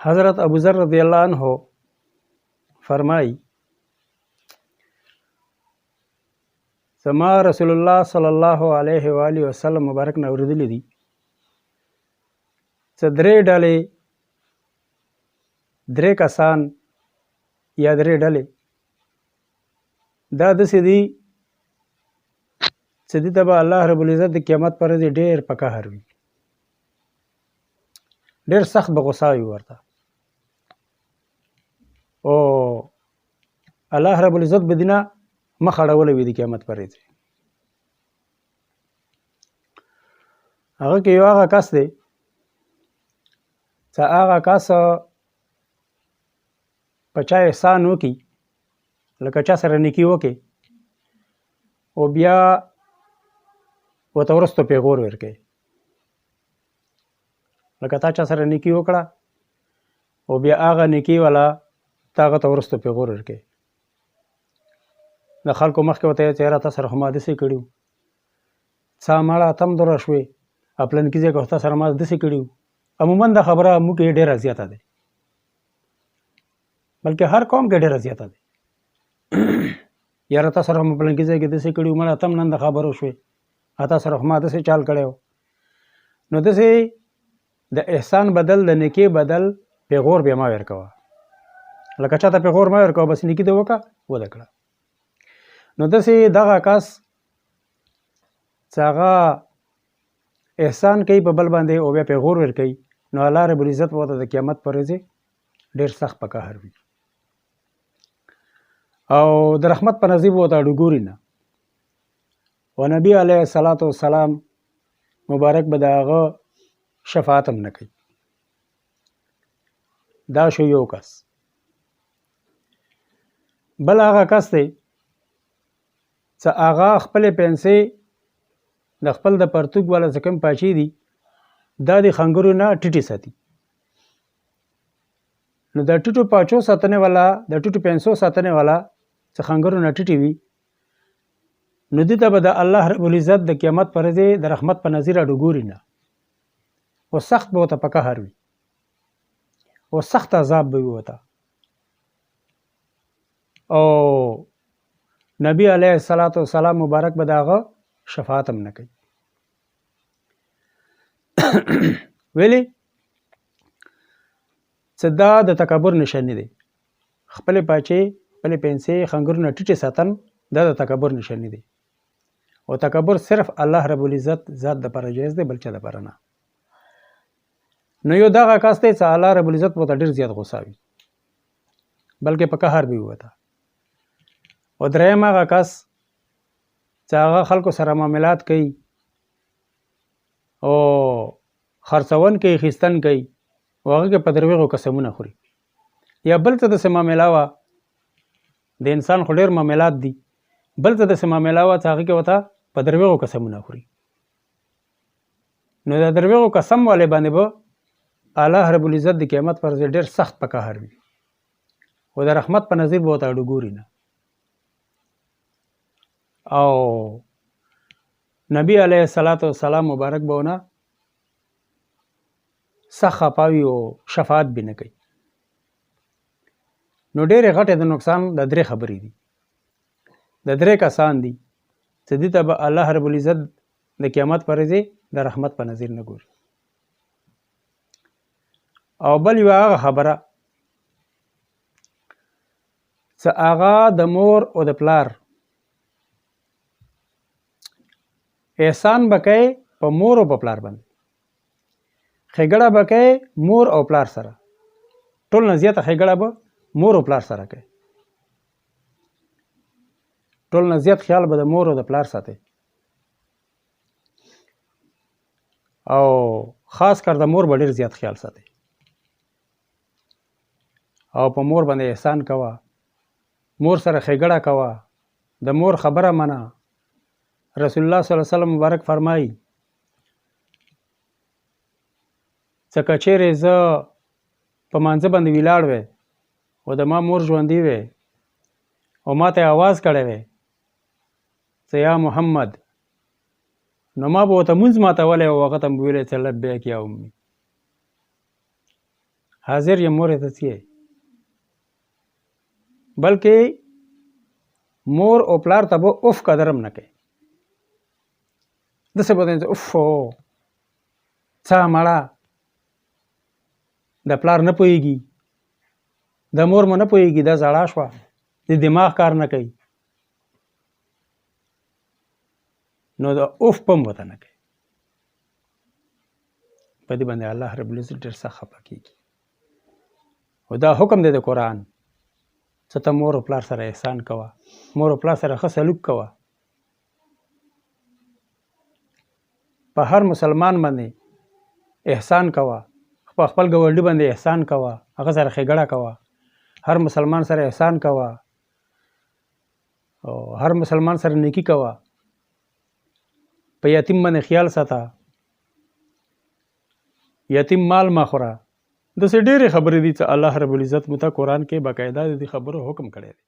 حضرت ابو ذر رضی اللہ عنہ فرمائی زما رسول الله صلی الله علیه و آله وسلم مبارک نه اوریدلی دي چې درې کسان یا درې ډلې دا داسې دي چې دې ته به الله رب العزت د قیامت پر ورځ ډېر په قهر وي، ډېر سخت به غوسه وي ورته، او الله رب العزت به دینه مخ اړولی وي د قیامت پر ورځ. هغه کې یو هغه کس دی چې هغه کس په چا احسان وکړي، لکه چا سره نیکي وکړي او بیا ورته وروسته پیغور ورکوي، لکه تا چا سره نیکي وکړه او بیا هغه نیکي والا تا هغه ته وروسته پیغور ورکوي، د خلکو مخکې ورته وایي چې یاره تا سره خو ما داسې کړي وو، څه مړه ته هم دوره شوې، پلانکي ځای کې تا سره ما داسې کړي وو. عموما دا خبره موږ کې ډېره زیاته ده، بلکې هر قوم کې ډېره زیاته ده. یاره تا سره ما پلانکي ځای کې داسې کړي وو، مړه ته هم نن د خبرو شوې، تا سره خو ما داسې چال کړی و. نو داسې د احسان بدل د نیکي بدل پیغور بیا مه ورکوه، لکه چا ته پیغور مه ورکوه، بس نیکي دې وکړه وده کړه. نو داسې دغه کس چې هغه احسان کوي په بل باندې او بیا پیغور ورکوي، نو الله رب العزت ورته د قیامت پر ورځ ډېر سخت په قهر وي او د رحمت په نصیب ورته ډوګوري نه، او نبی علیه الصلاة والسلام مبارک به د هغه شفاعت هم نه کوي. دا شو یو کس. بل هغه کس دی چې هغه خپلې پیسې د خپل د پرتوګ والا چې کوم پاچې دي دا د خنګرو نه ټیټې ساتي. نو د ټیټو پاچو ساتنې والا، د ټیټو پیسو ساتنې والا چې خنګرو نه ټیټې وي، نو دې ته به د الله رب العزت د قیامت پر ورځ د رحمت په نظر ډوګوري نه، او سخت به ورته په قهر وي او سخت عذاب به وي ورته. او نبی علیه الصلاة والسلام مبارک به د هغه شفاعت هم نه کوي. ویلې چې دا د تکبر نشاني دی، خپلې پاچې خپلې پیسې خنګرونه ټیټې ساتل دا د تکبر نشاني دی، او تکبر صرف الله رب العزت ذات دپاره جایز دی، بل چا دپاره نه. نو یو دغه کس دی چې الله رب العزت ورته ډېر زیات غوسه وي، بلکې په قهر به وي ورته. او دریم هغه کس چې هغه خلکو سره معاملات کوي او خرڅون کوي، اخیستن کوي، او هغه کې په دروغو قسمونه خوري، یا بل څه داسې معامله وه، د انسان خو ډېر معاملات دي، بل څه داسې معامله وه چې هغه کې ورته په دروغو قسمونه خوري. نو د دروغو قسم والے باندې به الله رب العزت د قیامت پر ورځ ډېر سخت په قهر وي او د رحمت په نظر به ورته ډوګوري نه. او نبی علیه الصلاة والسلام مبارک به ونه سخت خفه وي او شفاعت به نه کوي. نو ډېرې غټې د نقصان د درې خبرې دي، د درې کسان دي چې دې ته به الله رب العزت د قیامت پر ورځ د رحمت په نظر نه ګوري. او بل یوه هغه خبره چې هغه د مور او د پلار احسان به کوي په مور او په پلار باندې، ښېګړه به کوي مور او پلار سره، ټول نه زیاته ښېګړه به مور او پلار سره کوي، ټول نه زیات خیال به د مور او د پلار ساتي، او خاص کر د مور به ډېر زیات خیال ساتي، او په مور باندې احسان کوه، مور سره ښېګړه کوه، د مور خبره منه. رسول الله صلی الله علیه وسلم مبارک فرمایي چې که چیرې زه په مانځه باندې ولاړ وی او د ما مور ژوندي وی او ما ته آواز کړی وی چې یا محمد، نو ما به ورته مونځ ماتولی او هغه ته به ویلی چې لبیک یا امي. حاضر یم مور ته څه بلکې مور او پلار ته به اوف قدرم نه کوي داسې به ته اوف څه مړه د پلار نه پوهېږي د مور مو نه پوهېږي دا زړه شوه د دماغ کار نه کوي نو د اوف پم ورته نه کوي په دې باندې الله رب العزت ډېر سخت خفه کېږي او دا حکم دی د قرآن څه ته مور او پلار سره احسان کوه مور او پلار سره ښه سلوک کوه په هر مسلمان باندې احسان کوه په خپل ګاونډي باندې احسان کوه هغه سره ښېګړه کوه هر مسلمان سره احسان کوه او هر مسلمان سره نیکي کوه په یتیم باندې خیال ساته یتیم مال مه خوره داسې ډېرې خبرې دي چې الله رب العزت مو ته قرآن کې باقاعده د دې خبرو حکم کړی دی